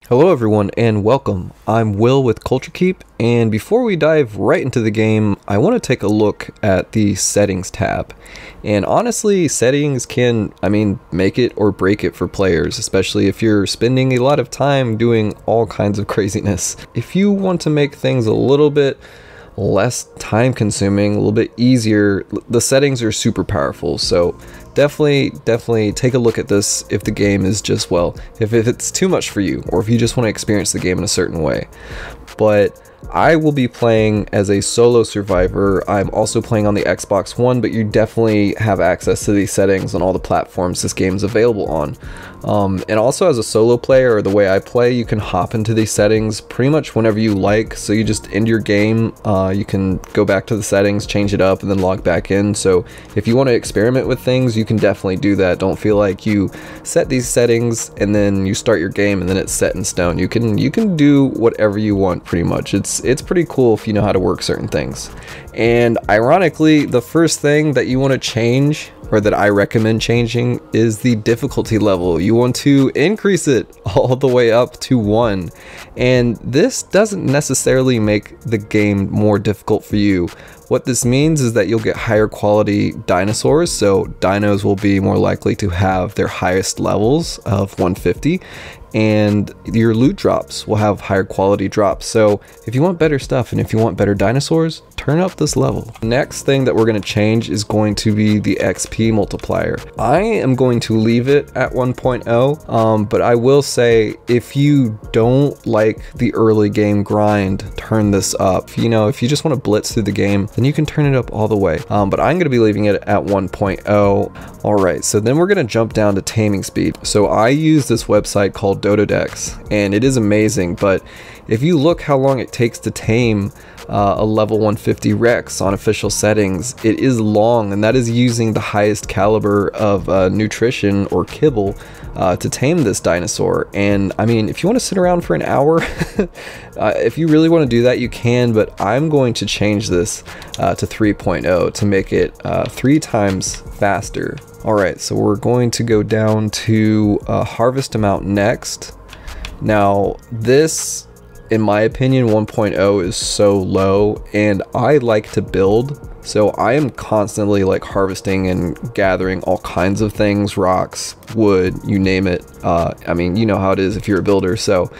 Hello everyone and welcome. I'm Will with Kulture Keep, and before we dive right into the game, I want to take a look at the settings tab. And honestly, settings can, make it or break it for players, especially if you're spending a lot of time doing all kinds of craziness. If you want to make things a little bit less time consuming, a little bit easier, the settings are super powerful. So definitely take a look at this if the game is just, well, if it's too much for you, or if you just want to experience the game in a certain way. But I will be playing as a solo survivor. I'm also playing on the Xbox One, but you definitely have access to these settings on all the platforms this game is available on. And also as a solo player, or the way I play, you can hop into these settings pretty much whenever you like. So you just end your game, you can go back to the settings, change it up, and then log back in. So if you want to experiment with things, you can definitely do that. Don't feel like you set these settings and then you start your game and then it's set in stone. You can do whatever you want pretty much. It's pretty cool if you know how to work certain things. And ironically, the first thing that you want to change, or that I recommend changing, is the difficulty level. You want to increase it all the way up to 1. And this doesn't necessarily make the game more difficult for you. What this means is that you'll get higher quality dinosaurs, so dinos will be more likely to have their highest levels of 150, and your loot drops will have higher quality drops. So if you want better stuff and if you want better dinosaurs, turn up this level. Next thing that we're going to change is going to be the XP multiplier. I am going to leave it at 1.0, but I will say if you don't like the early game grind, turn this up. If you just want to blitz through the game, then you can turn it up all the way. But I'm going to be leaving it at 1.0. Alright, so then we're going to jump down to taming speed. So I use this website called Dododex, and it is amazing, but if you look how long it takes to tame a level 150 Rex on official settings, it is long, and that is using the highest caliber of nutrition or kibble to tame this dinosaur. And if you want to sit around for an hour, if you really want to do that, you can, but I'm going to change this to 3.0 to make it 3 times faster. Alright, so we're going to go down to harvest amount next. Now this, in my opinion, 1.0 is so low, and I like to build, so I am constantly like harvesting and gathering all kinds of things, rocks, wood, you name it. You know how it is if you're a builder, so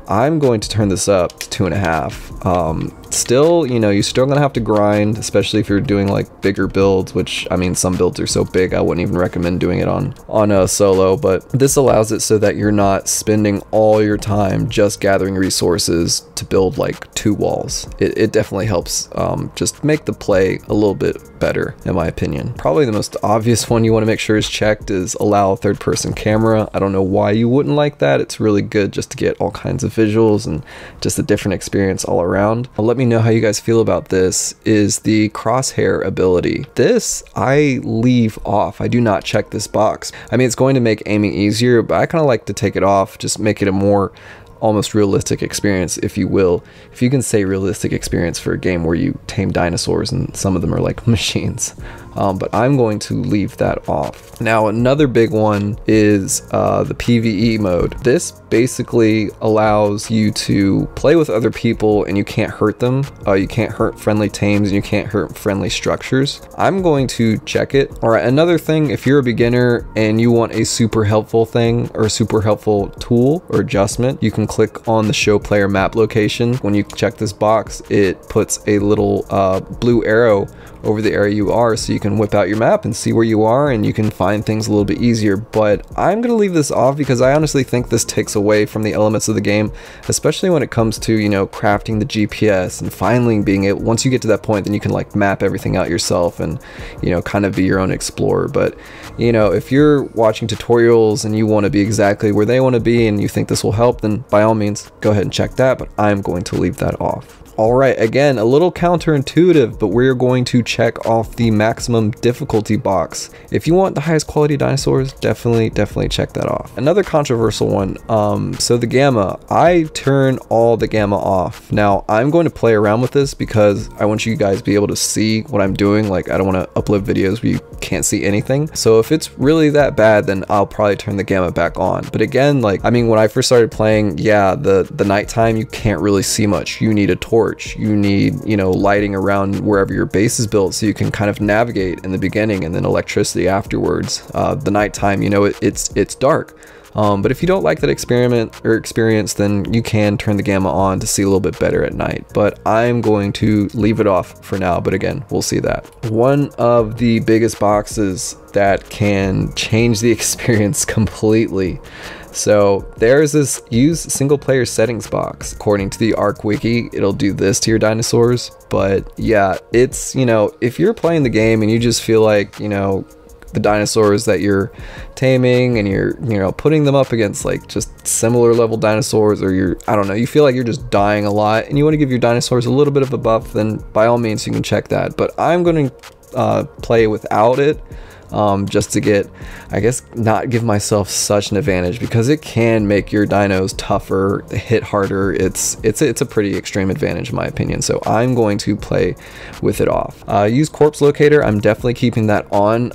I'm going to turn this up to 2.5. Still, you're still gonna have to grind, especially if you're doing like bigger builds, which some builds are so big I wouldn't even recommend doing it on a solo, but this allows it so that you're not spending all your time just gathering resources to build like 2 walls. It definitely helps just make the play a little bit better, in my opinion. Probably the most obvious one you want to make sure is checked is allow third-person camera. I don't know why you wouldn't like that. It's really good just to get all kinds of visuals and just a different experience all around. Let me know how you guys feel about this. Is the Crosshair Ability. This I leave off. I do not check this box. It's going to make aiming easier, but I kind of like to take it off, just make it a more almost realistic experience, if you will. If you can say realistic experience for a game where you tame dinosaurs and some of them are like machines. But I'm going to leave that off. Now another big one is the Pve mode. This basically allows you to play with other people and you can't hurt them. You can't hurt friendly tames and you can't hurt friendly structures. I'm going to check it. Alright, another thing, if you're a beginner and you want a super helpful thing or a super helpful tool or adjustment, you can click on the show player map location. When you check this box, it puts a little blue arrow over the area you are, so you can whip out your map and see where you are, and you can find things a little bit easier. But I'm gonna leave this off because I honestly think this takes away from the elements of the game, especially when it comes to crafting the GPS and finally being able, once you get to that point, then you can like map everything out yourself and kind of be your own explorer. But if you're watching tutorials and you want to be exactly where they want to be and you think this will help, then by all means go ahead and check that, but I'm going to leave that off. Alright, again, a little counterintuitive, but we're going to check off the maximum difficulty box. If you want the highest quality dinosaurs, definitely check that off. Another controversial one, so the gamma, I turn all the gamma off. Now, I'm going to play around with this because I want you guys to be able to see what I'm doing. Like, I don't want to upload videos where you can't see anything. So if it's really that bad, then I'll probably turn the gamma back on. But again, like, I mean, when I first started playing, yeah, the nighttime, you can't really see much. You need a torch, you need, you know, lighting around wherever your base is built so you can kind of navigate in the beginning, and then electricity afterwards. The nighttime, you know, it's dark. But if you don't like that experience, then you can turn the gamma on to see a little bit better at night. But I'm going to leave it off for now. But again, we'll see that. One of the biggest boxes that can change the experience completely. So there's this use single player settings box. According to the ArkWiki, it'll do this to your dinosaurs. But yeah, it's, you know, if you're playing the game and you just feel like, you know, the dinosaurs that you're taming and you're, you know, putting them up against like just similar level dinosaurs, or I don't know, you feel like you're just dying a lot and you want to give your dinosaurs a little bit of a buff, then by all means you can check that. But I'm going to play without it, just to get, I guess, not give myself such an advantage, because it can make your dinos tougher, hit harder. It's a pretty extreme advantage in my opinion. So I'm going to play with it off. Use corpse locator. I'm definitely keeping that on.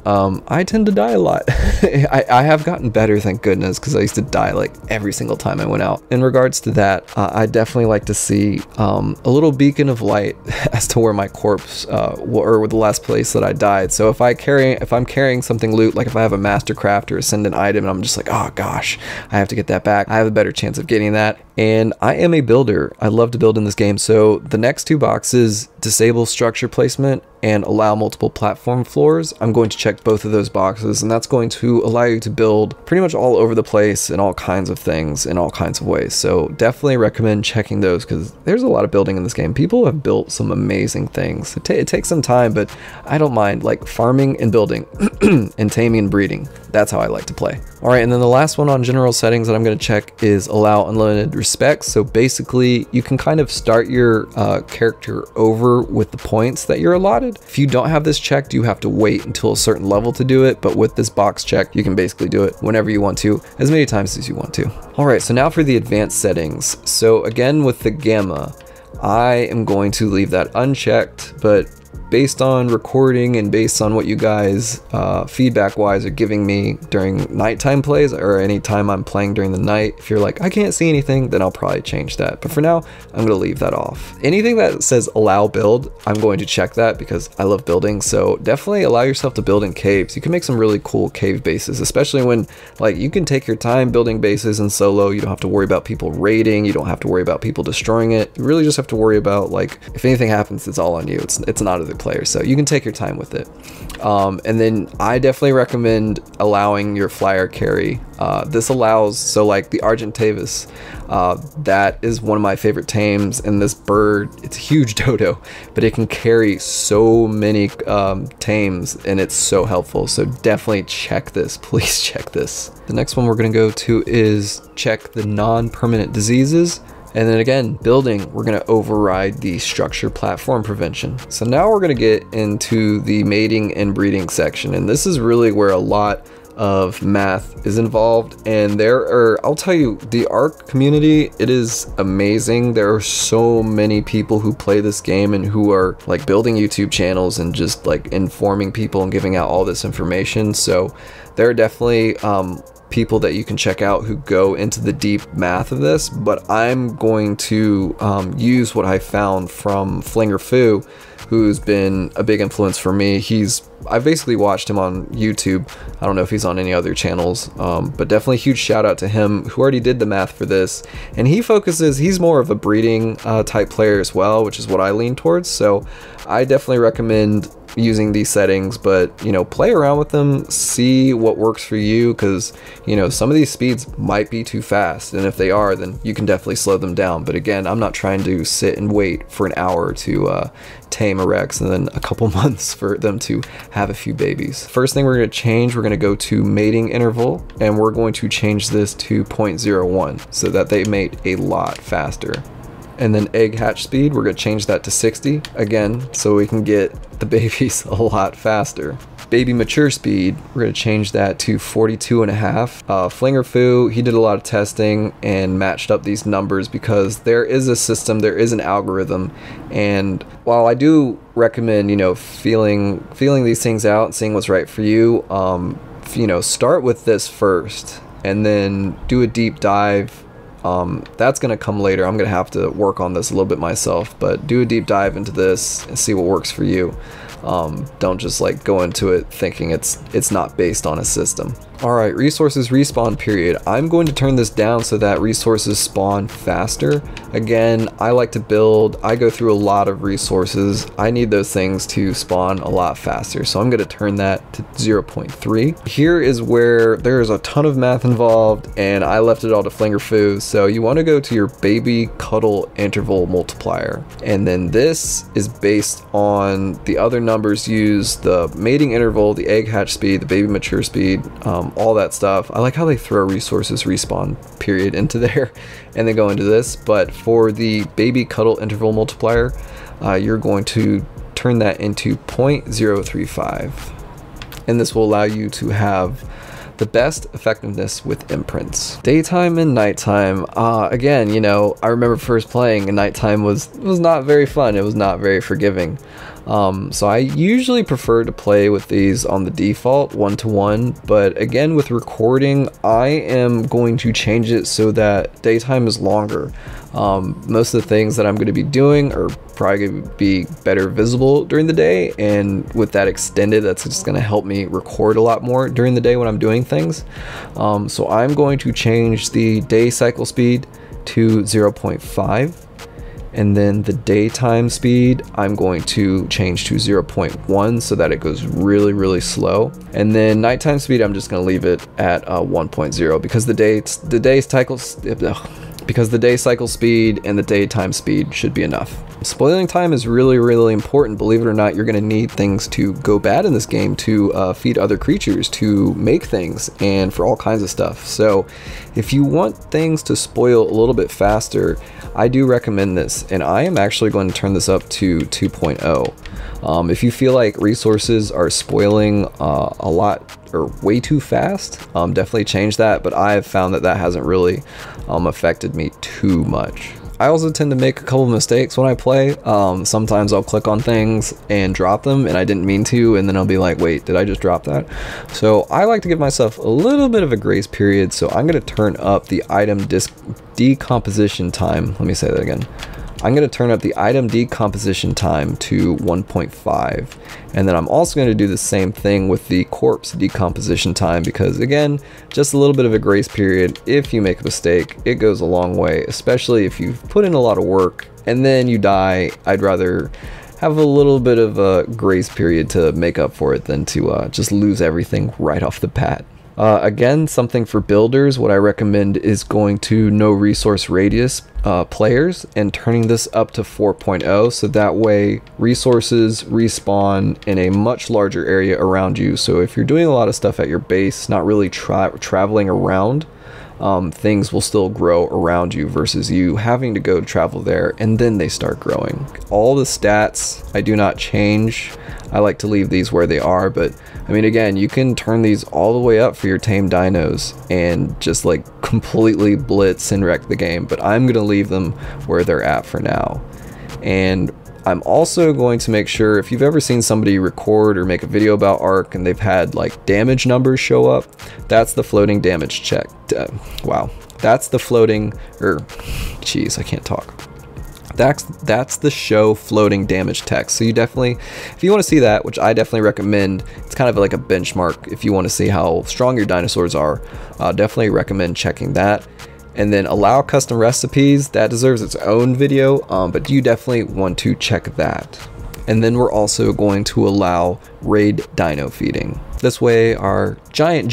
I tend to die a lot. I have gotten better, thank goodness, because I used to die like every single time I went out. In regards to that, I definitely like to see a little beacon of light as to where my corpse or the last place that I died. So if I'm carrying something loot, like if I have a mastercraft or ascendant item and I'm just like, oh gosh, I have to get that back, I have a better chance of getting that. And I am a builder. I love to build in this game. So the next two boxes, disable structure placement and allow multiple platform floors, I'm going to check both of those boxes, and that's going to allow you to build pretty much all over the place in all kinds of things in all kinds of ways. So definitely recommend checking those, because there's a lot of building in this game. People have built some amazing things. It takes some time, but I don't mind, like farming and building and taming and breeding. That's how I like to play. All right, and then the last one on general settings that I'm going to check is allow unlimited respect. So basically you can kind of start your character over with the points that you're allotted. If you don't have this checked, you have to wait until a certain level to do it, but with this box checked, you can basically do it whenever you want to, as many times as you want to. All right, so now for the advanced settings. So again, with the gamma, I am going to leave that unchecked, but based on recording and based on what you guys feedback wise are giving me during nighttime plays, or any time I'm playing during the night, if you're like, I can't see anything, then I'll probably change that. But for now, I'm gonna leave that off. Anything that says allow build, I'm going to check that because I love building. So definitely allow yourself to build in caves. You can make some really cool cave bases, especially when like you can take your time building bases in solo. You don't have to worry about people raiding. You don't have to worry about people destroying it. You really just have to worry about, like, if anything happens, it's all on you. It's not other players. So you can take your time with it. And then I definitely recommend allowing your flyer carry. This allows, so like the Argentavis, that is one of my favorite tames, and this bird, it's a huge dodo, but it can carry so many tames, and it's so helpful. So definitely check this, please check this. The next one we're gonna go to is check the non-permanent diseases. And then again, building, we're gonna override the structure platform prevention. So now we're gonna get into the mating and breeding section. And this is really where a lot of math is involved. And I'll tell you, the Ark community, it is amazing. There are so many people who play this game and who are like building YouTube channels and just like informing people and giving out all this information. So there are definitely people that you can check out who go into the deep math of this, but I'm going to use what I found from Phlinger Phoo, who's been a big influence for me. I've basically watched him on YouTube. I don't know if he's on any other channels, but definitely huge shout out to him, who already did the math for this. And he's more of a breeding type player as well, which is what I lean towards. So I definitely recommend using these settings, but you know, play around with them, see what works for you, because you know, some of these speeds might be too fast, and if they are, then you can definitely slow them down. But again, I'm not trying to sit and wait for an hour to tame a Rex and then a couple months for them to have a few babies. First thing we're going to change, we're going to go to mating interval, and we're going to change this to 0.01 so that they mate a lot faster. And then egg hatch speed, we're going to change that to 60 again, so we can get the babies a lot faster. Baby mature speed, we're going to change that to 42.5. Phlinger Phoo, he did a lot of testing and matched up these numbers, because there is a system, there is an algorithm, and while I do recommend, you know, feeling these things out and seeing what's right for you. You know, start with this first and then do a deep dive. That's going to come later. I'm going to have to work on this a little bit myself, but do a deep dive into this and see what works for you. Don't just like go into it thinking it's not based on a system. Alright, resources respawn period. I'm going to turn this down so that resources spawn faster. Again, I like to build, I go through a lot of resources. I need those things to spawn a lot faster, so I'm going to turn that to 0.3. Here is where there's a ton of math involved, and I left it all to Phlinger Phoo. So you want to go to your baby cuddle interval multiplier, and then this is based on the other numbers used, the mating interval, the egg hatch speed, the baby mature speed, all that stuff. I like how they throw resources respawn period into there and then go into this. But for the baby cuddle interval multiplier, you're going to turn that into 0.035, and this will allow you to have the best effectiveness with imprints. Daytime and nighttime. Again, you know, I remember first playing and nighttime was not very fun. It was not very forgiving. So I usually prefer to play with these on the default 1-to-1, but again with recording I am going to change it so that daytime is longer. Most of the things that I'm going to be doing are probably going to be better visible during the day, and with that extended, that's just going to help me record a lot more during the day when I'm doing things. So I'm going to change the day cycle speed to 0.5. and then the daytime speed I'm going to change to 0.1 so that it goes really slow, and then nighttime speed I'm just going to leave it at 1.0 because the day cycle speed and the daytime speed should be enough. Spoiling time is really important. Believe it or not, you're going to need things to go bad in this game to feed other creatures, to make things, and for all kinds of stuff. So if you want things to spoil a little bit faster, I do recommend this, and I am actually going to turn this up to 2.0. If you feel like resources are spoiling a lot or way too fast, definitely change that, but I have found that hasn't really affected me too much. I also tend to make a couple of mistakes when I play. Sometimes I'll click on things and drop them and I didn't mean to, and then I'll be like, wait, did I just drop that? So I like to give myself a little bit of a grace period, so I'm going to turn up the item decomposition time. Let me say that again. I'm going to turn up the item decomposition time to 1.5, and then I'm also going to do the same thing with the corpse decomposition time, because again, just a little bit of a grace period. If you make a mistake, it goes a long way, especially if you've put in a lot of work and then you die. I'd rather have a little bit of a grace period to make up for it than to just lose everything right off the bat. Again, something for builders, what I recommend is going to no resource radius players and turning this up to 4.0, so that way resources respawn in a much larger area around you. So if you're doing a lot of stuff at your base, not really traveling around, things will still grow around you versus you having to go travel there and then they start growing. All the stats I do not change. I like to leave these where they are, but I mean, again, you can turn these all the way up for your tame dinos and just like completely blitz and wreck the game, but I'm going to leave them where they're at for now. And I'm also going to make sure, if you've ever seen somebody record or make a video about Ark and they've had like damage numbers show up, that's the floating damage check. Wow. That's the floating, geez, I can't talk. That's the show floating damage text. So you definitely, if you want to see that, which I definitely recommend, it's kind of like a benchmark if you want to see how strong your dinosaurs are, definitely recommend checking that. And then allow custom recipes, that deserves its own video, but you definitely want to check that. And then we're also going to allow raid dino feeding. This way our giant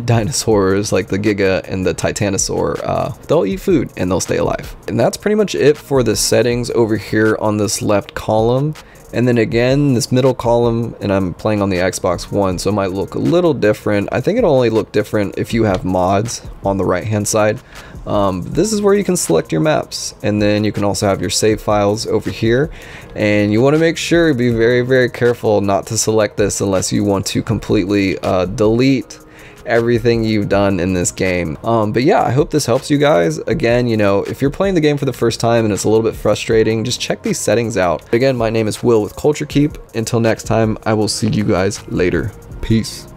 dinosaurs like the Giga and the Titanosaur, they'll eat food and they'll stay alive. And that's pretty much it for the settings over here on this left column. And then again, this middle column, and I'm playing on the Xbox One, so it might look a little different. I think it'll only look different if you have mods on the right hand side. This is where you can select your maps, and then you can also have your save files over here. And you want to make sure, be very careful not to select this unless you want to completely delete everything you've done in this game. But yeah, I hope this helps you guys. Again, you know, if you're playing the game for the first time and it's a little bit frustrating, just check these settings out. Again, my name is Will with Kulture Keep. Until next time, I will see you guys later. Peace.